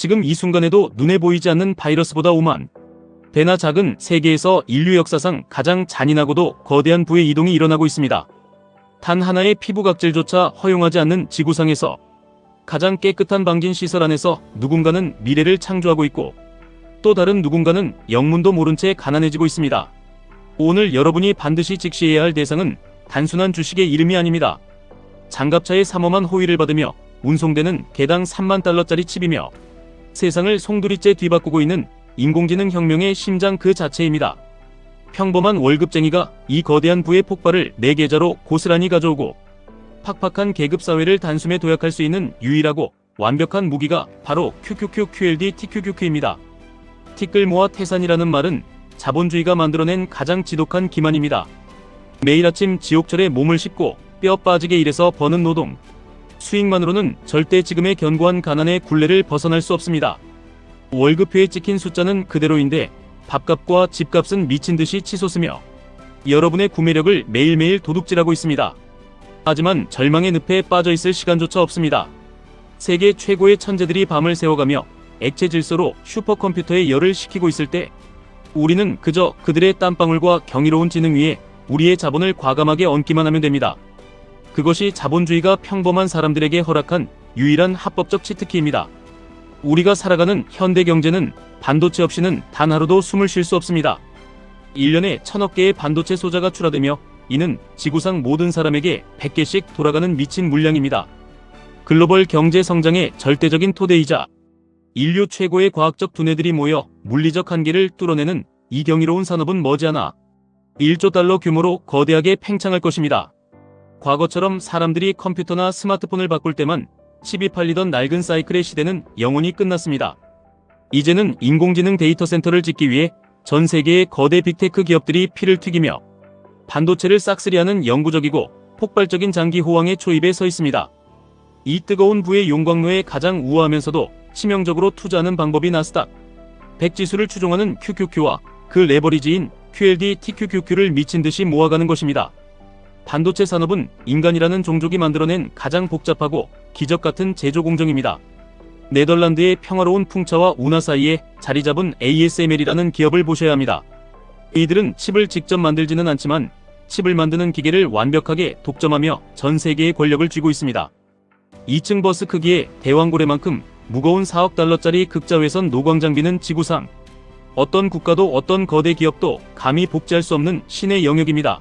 지금 이 순간에도 눈에 보이지 않는 바이러스보다 오만 배나 작은 세계에서 인류 역사상 가장 잔인하고도 거대한 부의 이동이 일어나고 있습니다. 단 하나의 피부 각질조차 허용하지 않는 지구상에서 가장 깨끗한 방진 시설 안에서 누군가는 미래를 창조하고 있고 또 다른 누군가는 영문도 모른 채 가난해지고 있습니다. 오늘 여러분이 반드시 직시해야 할 대상은 단순한 주식의 이름이 아닙니다. 장갑차의 삼엄한 호의를 받으며 운송되는 개당 3만 달러짜리 칩이며 세상을 송두리째 뒤바꾸고 있는 인공지능 혁명의 심장 그 자체입니다. 평범한 월급쟁이가 이 거대한 부의 폭발을 내 계좌로 고스란히 가져오고 팍팍한 계급사회를 단숨에 도약할 수 있는 유일하고 완벽한 무기가 바로 QQQ TQQQ입니다. 티끌 모아 태산이라는 말은 자본주의가 만들어낸 가장 지독한 기만입니다. 매일 아침 지옥철에 몸을 싣고 뼈 빠지게 일해서 버는 노동, 수익만으로는 절대 지금의 견고한 가난의 굴레를 벗어날 수 없습니다. 월급표에 찍힌 숫자는 그대로인데 밥값과 집값은 미친듯이 치솟으며 여러분의 구매력을 매일매일 도둑질하고 있습니다. 하지만 절망의 늪에 빠져있을 시간조차 없습니다. 세계 최고의 천재들이 밤을 새워가며 액체 질서로 슈퍼컴퓨터에 열을 식히고 있을 때 우리는 그저 그들의 땀방울과 경이로운 지능 위에 우리의 자본을 과감하게 얹기만 하면 됩니다. 그것이 자본주의가 평범한 사람들에게 허락한 유일한 합법적 치트키입니다. 우리가 살아가는 현대 경제는 반도체 없이는 단 하루도 숨을 쉴 수 없습니다. 1년에 1000억 개의 반도체 소자가 출하되며 이는 지구상 모든 사람에게 100개씩 돌아가는 미친 물량입니다. 글로벌 경제 성장의 절대적인 토대이자 인류 최고의 과학적 두뇌들이 모여 물리적 한계를 뚫어내는 이 경이로운 산업은 머지않아 1조 달러 규모로 거대하게 팽창할 것입니다. 과거처럼 사람들이 컴퓨터나 스마트폰을 바꿀 때만 칩이 팔리던 낡은 사이클의 시대는 영원히 끝났습니다. 이제는 인공지능 데이터 센터를 짓기 위해 전 세계의 거대 빅테크 기업들이 피를 튀기며 반도체를 싹쓸이하는 영구적이고 폭발적인 장기 호황의 초입에 서 있습니다. 이 뜨거운 부의 용광로에 가장 우아하면서도 치명적으로 투자하는 방법이 나스닥 100 지수를 추종하는 QQQ와 그 레버리지인 TQQQ를 미친듯이 모아가는 것입니다. 반도체 산업은 인간이라는 종족이 만들어낸 가장 복잡하고 기적같은 제조 공정입니다. 네덜란드의 평화로운 풍차와 운하 사이에 자리 잡은 ASML이라는 기업을 보셔야 합니다. 이들은 칩을 직접 만들지는 않지만 칩을 만드는 기계를 완벽하게 독점하며 전 세계의 권력을 쥐고 있습니다. 2층 버스 크기의 대왕고래만큼 무거운 4억 달러짜리 극자외선 노광 장비는 지구상 어떤 국가도 어떤 거대 기업도 감히 복제할 수 없는 신의 영역입니다.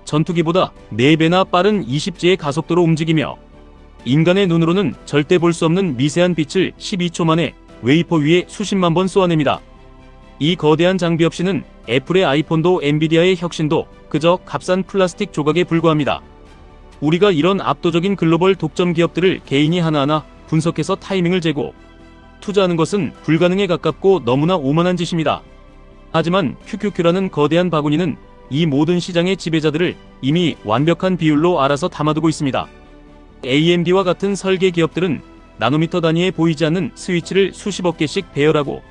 전투기보다 4배나 빠른 20G의 가속도로 움직이며 인간의 눈으로는 절대 볼 수 없는 미세한 빛을 12초 만에 웨이퍼 위에 수십만 번 쏘아냅니다. 이 거대한 장비 없이는 애플의 아이폰도 엔비디아의 혁신도 그저 값싼 플라스틱 조각에 불과합니다. 우리가 이런 압도적인 글로벌 독점 기업들을 개인이 하나하나 분석해서 타이밍을 재고 투자하는 것은 불가능에 가깝고 너무나 오만한 짓입니다. 하지만 QQQ라는 거대한 바구니는 이 모든 시장의 지배자들을 이미 완벽한 비율로 알아서 담아두고 있습니다. AMD와 같은 설계 기업들은 나노미터 단위에 보이지 않는 스위치를 수십억 개씩 배열하고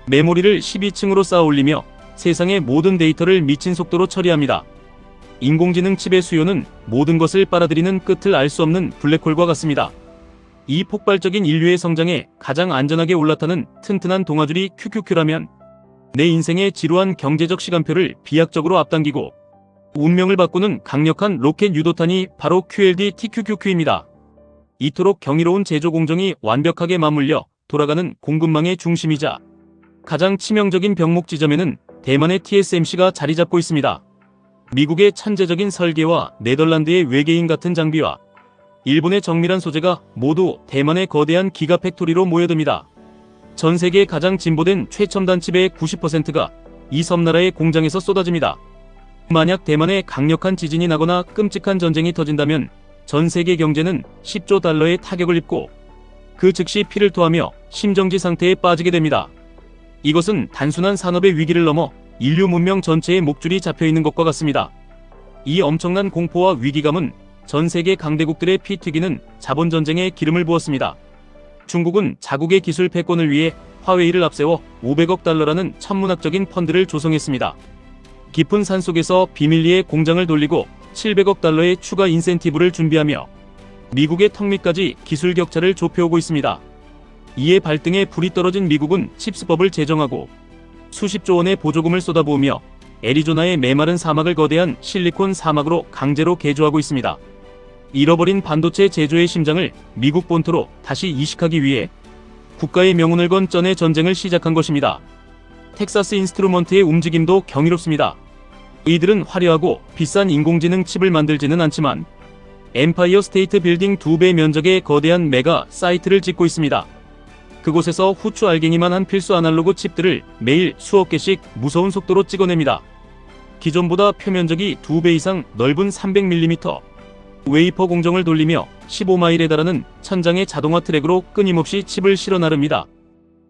메모리를 12층으로 쌓아 올리며 세상의 모든 데이터를 미친 속도로 처리합니다. 인공지능 칩의 수요는 모든 것을 빨아들이는 끝을 알 수 없는 블랙홀과 같습니다. 이 폭발적인 인류의 성장에 가장 안전하게 올라타는 튼튼한 동아줄이 QQQ라면 내 인생의 지루한 경제적 시간표를 비약적으로 앞당기고 운명을 바꾸는 강력한 로켓 유도탄이 바로 TQQQ입니다. 이토록 경이로운 제조 공정이 완벽하게 맞물려 돌아가는 공급망의 중심이자 가장 치명적인 병목 지점에는 대만의 TSMC가 자리 잡고 있습니다. 미국의 천재적인 설계와 네덜란드의 외계인 같은 장비와 일본의 정밀한 소재가 모두 대만의 거대한 기가 팩토리로 모여듭니다. 전 세계 가장 진보된 최첨단 칩의 90%가 이 섬나라의 공장에서 쏟아집니다. 만약 대만에 강력한 지진이 나거나 끔찍한 전쟁이 터진다면 전 세계 경제는 10조 달러의 타격을 입고 그 즉시 피를 토하며 심정지 상태에 빠지게 됩니다. 이것은 단순한 산업의 위기를 넘어 인류 문명 전체의 목줄이 잡혀있는 것과 같습니다. 이 엄청난 공포와 위기감은 전 세계 강대국들의 피 튀기는 자본전쟁에 기름을 부었습니다. 중국은 자국의 기술 패권을 위해 화웨이를 앞세워 500억 달러라는 천문학적인 펀드를 조성했습니다. 깊은 산속에서 비밀리에 공장을 돌리고 700억 달러의 추가 인센티브를 준비하며 미국의 턱 밑까지 기술 격차를 좁혀오고 있습니다. 이에 발등에 불이 떨어진 미국은 칩스법을 제정하고 수십조 원의 보조금을 쏟아부으며 애리조나의 메마른 사막을 거대한 실리콘 사막으로 강제로 개조하고 있습니다. 잃어버린 반도체 제조의 심장을 미국 본토로 다시 이식하기 위해 국가의 명운을 건 쩐의 전쟁을 시작한 것입니다. 텍사스 인스트루먼트의 움직임도 경이롭습니다. 이들은 화려하고 비싼 인공지능 칩을 만들지는 않지만 엠파이어 스테이트 빌딩 2배 면적의 거대한 메가 사이트를 짓고 있습니다. 그곳에서 후추 알갱이만 한 필수 아날로그 칩들을 매일 수억 개씩 무서운 속도로 찍어냅니다. 기존보다 표면적이 2배 이상 넓은 300mm 웨이퍼 공정을 돌리며 15마일에 달하는 천장의 자동화 트랙으로 끊임없이 칩을 실어 나릅니다.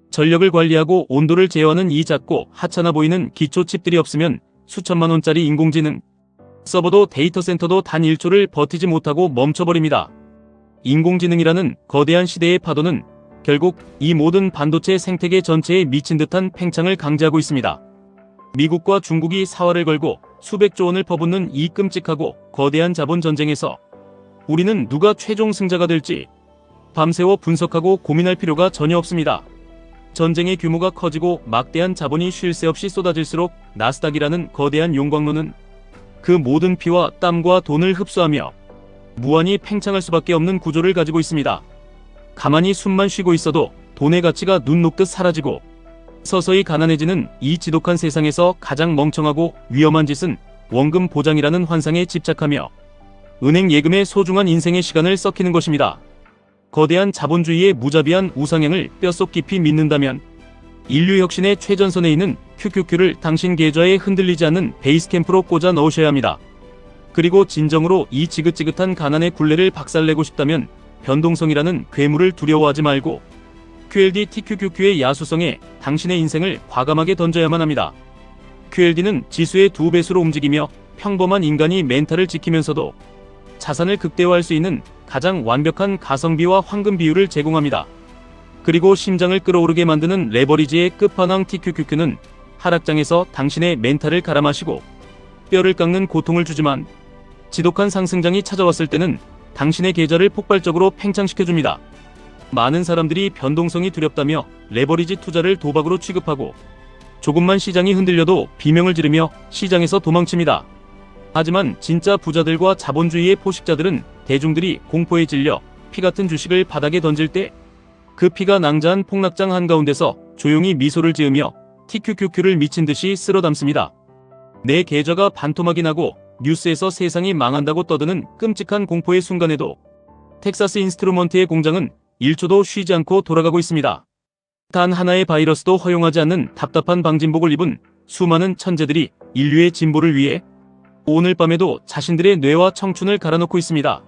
전력을 관리하고 온도를 제어하는 이 작고 하찮아 보이는 기초 칩들이 없으면 수천만 원짜리 인공지능 서버도 데이터 센터도 단 1초를 버티지 못하고 멈춰버립니다. 인공지능이라는 거대한 시대의 파도는 결국 이 모든 반도체 생태계 전체에 미친 듯한 팽창을 강제하고 있습니다. 미국과 중국이 사활을 걸고 수백조 원을 퍼붓는 이 끔찍하고 거대한 자본 전쟁에서 우리는 누가 최종 승자가 될지 밤새워 분석하고 고민할 필요가 전혀 없습니다. 전쟁의 규모가 커지고 막대한 자본이 쉴 새 없이 쏟아질수록 나스닥이라는 거대한 용광로는 그 모든 피와 땀과 돈을 흡수하며 무한히 팽창할 수밖에 없는 구조를 가지고 있습니다. 가만히 숨만 쉬고 있어도 돈의 가치가 눈 녹듯 사라지고 서서히 가난해지는 이 지독한 세상에서 가장 멍청하고 위험한 짓은 원금 보장이라는 환상에 집착하며 은행 예금에 소중한 인생의 시간을 썩히는 것입니다. 거대한 자본주의의 무자비한 우상향을 뼛속 깊이 믿는다면 인류 혁신의 최전선에 있는 QQQ를 당신 계좌에 흔들리지 않는 베이스캠프로 꽂아 넣으셔야 합니다. 그리고 진정으로 이 지긋지긋한 가난의 굴레를 박살내고 싶다면 변동성이라는 괴물을 두려워하지 말고 QLD TQQQ의 야수성에 당신의 인생을 과감하게 던져야만 합니다. QLD는 지수의 2배수로 움직이며 평범한 인간이 멘탈을 지키면서도 자산을 극대화할 수 있는 가장 완벽한 가성비와 황금 비율을 제공합니다. 그리고 심장을 끌어오르게 만드는 레버리지의 끝판왕 TQQQ는 하락장에서 당신의 멘탈을 갈아마시고 뼈를 깎는 고통을 주지만 지독한 상승장이 찾아왔을 때는 당신의 계좌를 폭발적으로 팽창시켜줍니다. 많은 사람들이 변동성이 두렵다며 레버리지 투자를 도박으로 취급하고 조금만 시장이 흔들려도 비명을 지르며 시장에서 도망칩니다. 하지만 진짜 부자들과 자본주의의 포식자들은 대중들이 공포에 질려 피같은 주식을 바닥에 던질 때 그 피가 낭자한 폭락장 한가운데서 조용히 미소를 지으며 TQQQ를 미친듯이 쓸어 담습니다. 내 계좌가 반토막이 나고 뉴스에서 세상이 망한다고 떠드는 끔찍한 공포의 순간에도 텍사스 인스트루먼트의 공장은 1초도 쉬지 않고 돌아가고 있습니다. 단 하나의 바이러스도 허용하지 않는 답답한 방진복을 입은 수많은 천재들이 인류의 진보를 위해 오늘 밤에도 자신들의 뇌와 청춘을 갈아넣고 있습니다.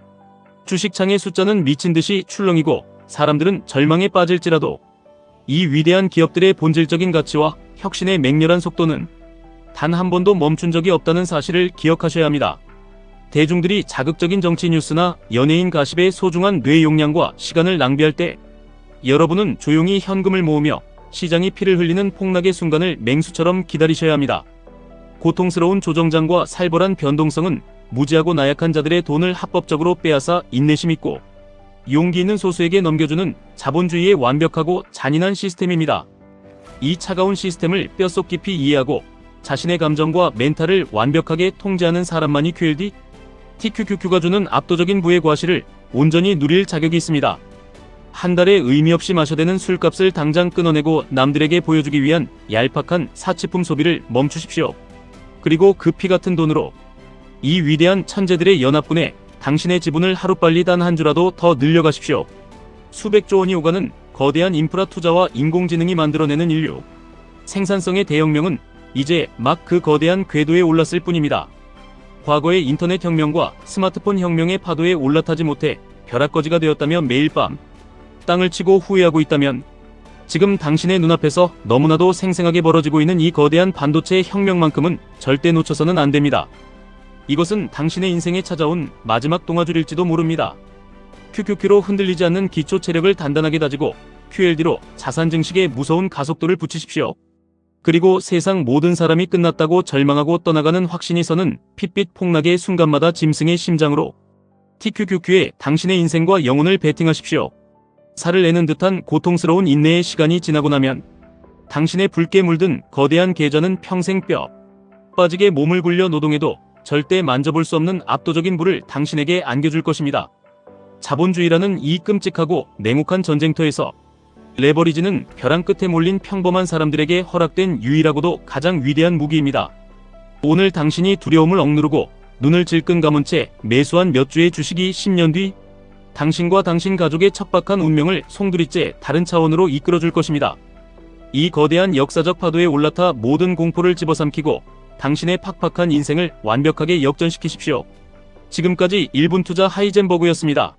주식창의 숫자는 미친듯이 출렁이고 사람들은 절망에 빠질지라도 이 위대한 기업들의 본질적인 가치와 혁신의 맹렬한 속도는 단 한 번도 멈춘 적이 없다는 사실을 기억하셔야 합니다. 대중들이 자극적인 정치 뉴스나 연예인 가십의 소중한 뇌 용량과 시간을 낭비할 때 여러분은 조용히 현금을 모으며 시장이 피를 흘리는 폭락의 순간을 맹수처럼 기다리셔야 합니다. 고통스러운 조정장과 살벌한 변동성은 무지하고 나약한 자들의 돈을 합법적으로 빼앗아 인내심 있고 용기 있는 소수에게 넘겨주는 자본주의의 완벽하고 잔인한 시스템입니다. 이 차가운 시스템을 뼛속 깊이 이해하고 자신의 감정과 멘탈을 완벽하게 통제하는 사람만이 QLD, TQQQ가 주는 압도적인 부의 과실을 온전히 누릴 자격이 있습니다. 한 달에 의미 없이 마셔대는 술값을 당장 끊어내고 남들에게 보여주기 위한 얄팍한 사치품 소비를 멈추십시오. 그리고 그 피 같은 돈으로 이 위대한 천재들의 연합군에 당신의 지분을 하루빨리 단 한 주라도 더 늘려가십시오. 수백조 원이 오가는 거대한 인프라 투자와 인공지능이 만들어내는 인류 생산성의 대혁명은 이제 막 그 거대한 궤도에 올랐을 뿐입니다. 과거의 인터넷 혁명과 스마트폰 혁명의 파도에 올라타지 못해 벼락거지가 되었다며 매일 밤 땅을 치고 후회하고 있다면 지금 당신의 눈앞에서 너무나도 생생하게 벌어지고 있는 이 거대한 반도체 혁명만큼은 절대 놓쳐서는 안 됩니다. 이것은 당신의 인생에 찾아온 마지막 동화줄일지도 모릅니다. QQQ로 흔들리지 않는 기초 체력을 단단하게 다지고 QLD로 자산 증식에 무서운 가속도를 붙이십시오. 그리고 세상 모든 사람이 끝났다고 절망하고 떠나가는 확신이 서는 핏빛 폭락의 순간마다 짐승의 심장으로 TQQQ에 당신의 인생과 영혼을 베팅하십시오. 살을 내는 듯한 고통스러운 인내의 시간이 지나고 나면 당신의 붉게 물든 거대한 계좌는 평생 뼈 빠지게 몸을 굴려 노동해도 절대 만져볼 수 없는 압도적인 부를 당신에게 안겨줄 것입니다. 자본주의라는 이 끔찍하고 냉혹한 전쟁터에서 레버리지는 벼랑 끝에 몰린 평범한 사람들에게 허락된 유일하고도 가장 위대한 무기입니다. 오늘 당신이 두려움을 억누르고 눈을 질끈 감은 채 매수한 몇 주의 주식이 10년 뒤 당신과 당신 가족의 척박한 운명을 송두리째 다른 차원으로 이끌어줄 것입니다. 이 거대한 역사적 파도에 올라타 모든 공포를 집어삼키고 당신의 팍팍한 인생을 완벽하게 역전시키십시오. 지금까지 1분 투자 하이젠버그였습니다.